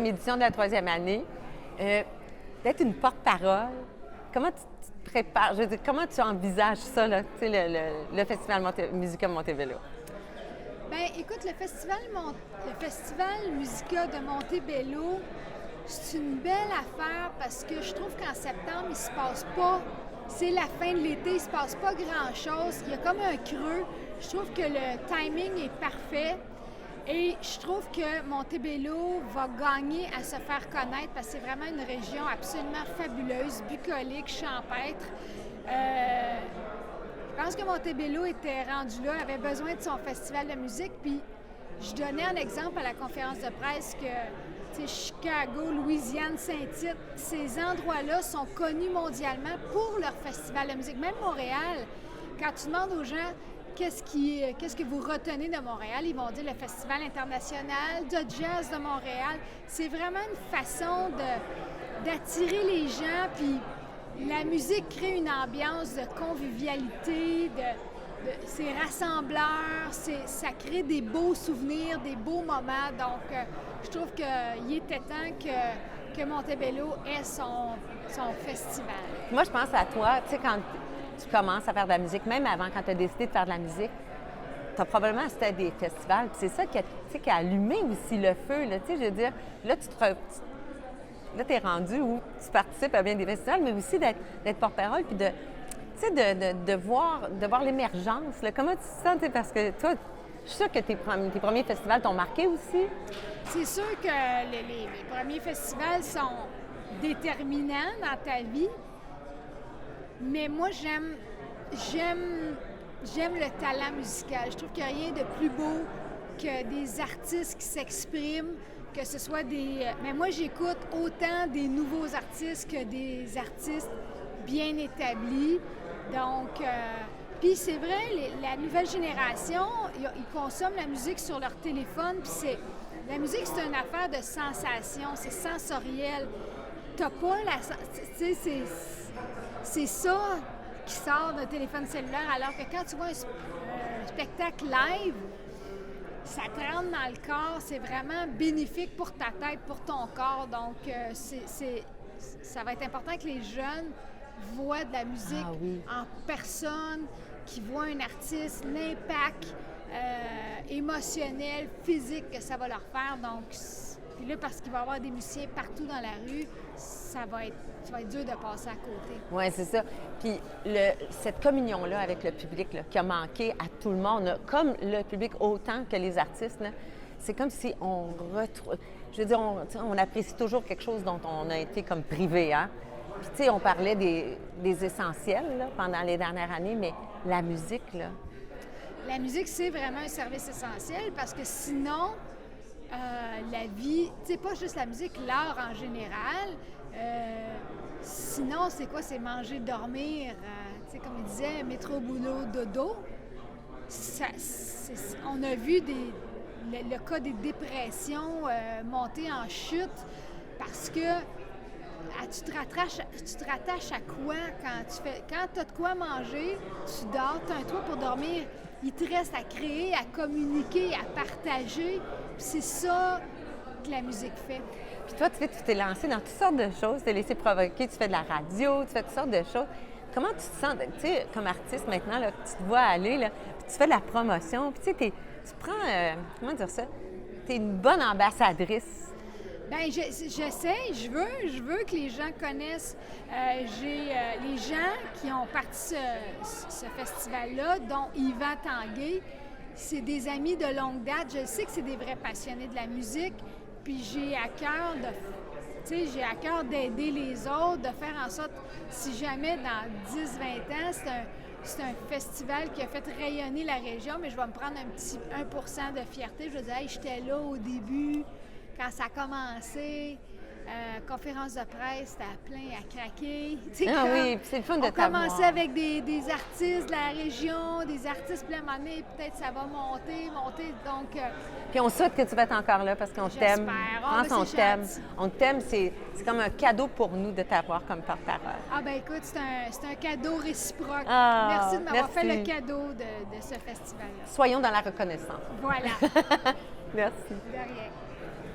Édition de la troisième année, d'être une porte-parole, comment tu te prépares? Je veux dire, comment tu envisages ça, là, tu sais, le Festival Musica Montebello? Bien, écoute, le festival Musica de Montebello, c'est une belle affaire parce que je trouve qu'en septembre, il se passe pas. C'est la fin de l'été, il se passe pas grand-chose. Il y a comme un creux. Je trouve que le timing est parfait. Et je trouve que Montebello va gagner à se faire connaître parce que c'est vraiment une région absolument fabuleuse, bucolique, champêtre. Je pense que Montebello était rendu là, avait besoin de son festival de musique. Puis je donnais un exemple à la conférence de presse que Chicago, Louisiane, Saint-Tite, ces endroits-là sont connus mondialement pour leur festival de musique. Même Montréal, quand tu demandes aux gens qu'est-ce que vous retenez de Montréal, ils vont dire le Festival international de jazz de Montréal. C'est vraiment une façon d'attirer les gens, puis la musique crée une ambiance de convivialité, c'est rassembleur, ça crée des beaux souvenirs, des beaux moments. Donc, je trouve qu'il était temps que Montebello ait son festival. Moi, je pense à toi, tu sais, quand tu commences à faire de la musique, même avant, quand tu as décidé de faire de la musique, tu as probablement assisté à des festivals. Puis c'est ça qui a allumé aussi le feu. Là, je veux dire, là, là, tu es rendu où tu participes à bien des festivals, mais aussi d'être porte-parole, puis de voir l'émergence. Là. Comment tu te sens? Parce que toi, je suis sûre que tes premiers festivals t'ont marqué aussi. C'est sûr que les premiers festivals sont déterminants dans ta vie. Mais moi, j'aime le talent musical. Je trouve qu'il n'y a rien de plus beau que des artistes qui s'expriment, que ce soit des... Mais moi, j'écoute autant des nouveaux artistes que des artistes bien établis. Donc, puis c'est vrai, la nouvelle génération, ils consomment la musique sur leur téléphone, puis la musique, c'est une affaire de sensation, c'est sensoriel. T'as pas la... Tu sais, c'est ça qui sort d'un téléphone cellulaire, alors que quand tu vois un spectacle live, ça te rentre dans le corps, c'est vraiment bénéfique pour ta tête, pour ton corps. Donc, ça va être important que les jeunes voient de la musique en personne, qu'ils voient un artiste, l'impact émotionnel, physique que ça va leur faire. Donc, puis là, parce qu'il va y avoir des musiciens partout dans la rue, ça va être dur de passer à côté. Oui, c'est ça. Puis cette communion-là avec le public là, qui a manqué à tout le monde, là, comme le public autant que les artistes, là, c'est comme si on retrouve... Je veux dire, on apprécie toujours quelque chose dont on a été comme privé, hein? Puis, tu sais, on parlait des essentiels là, pendant les dernières années, mais la musique, là... La musique, c'est vraiment un service essentiel parce que sinon... la vie, tu sais, pas juste la musique, l'art en général. Sinon, c'est quoi? C'est manger, dormir, tu sais, comme il disait, métro, boulot, dodo. On a vu le cas des dépressions monter en chute parce que tu te rattaches à quoi quand tu as de quoi manger, tu dors, tu as un toit pour dormir. Il te reste à créer, à communiquer, à partager. Puis c'est ça que la musique fait. Puis toi, tu t'es lancé dans toutes sortes de choses, tu t'es laissé provoquer, tu fais de la radio, tu fais toutes sortes de choses. Comment tu te sens, tu sais, comme artiste maintenant, là, tu te vois aller, là, puis tu fais de la promotion, puis tu sais, tu prends, comment dire ça, tu es une bonne ambassadrice. Bien, j'essaie, je veux que les gens connaissent. J'ai les gens qui ont parti ce festival-là, dont Yvan Tanguay. C'est des amis de longue date. Je sais que c'est des vrais passionnés de la musique. Puis j'ai à cœur d'aider les autres, de faire en sorte, si jamais dans 10-20 ans, c'est un festival qui a fait rayonner la région, mais je vais me prendre un petit 1% de fierté. Je vais dire, hey, j'étais là au début, quand ça a commencé, conférence de presse, c'était plein à craquer. Oui, puis c'est le fun de t'avoir. On commençait avec des artistes de la région, des artistes plein d'années, peut-être ça va monter, donc... Puis on souhaite que tu vas être encore là parce qu'on t'aime. J'espère. On t'aime. On t'aime, c'est comme un cadeau pour nous de t'avoir comme porte-parole. Ah ben écoute, c'est un cadeau réciproque. Ah, merci de m'avoir fait le cadeau de ce festival-là. Soyons dans la reconnaissance. Voilà. Merci. De rien.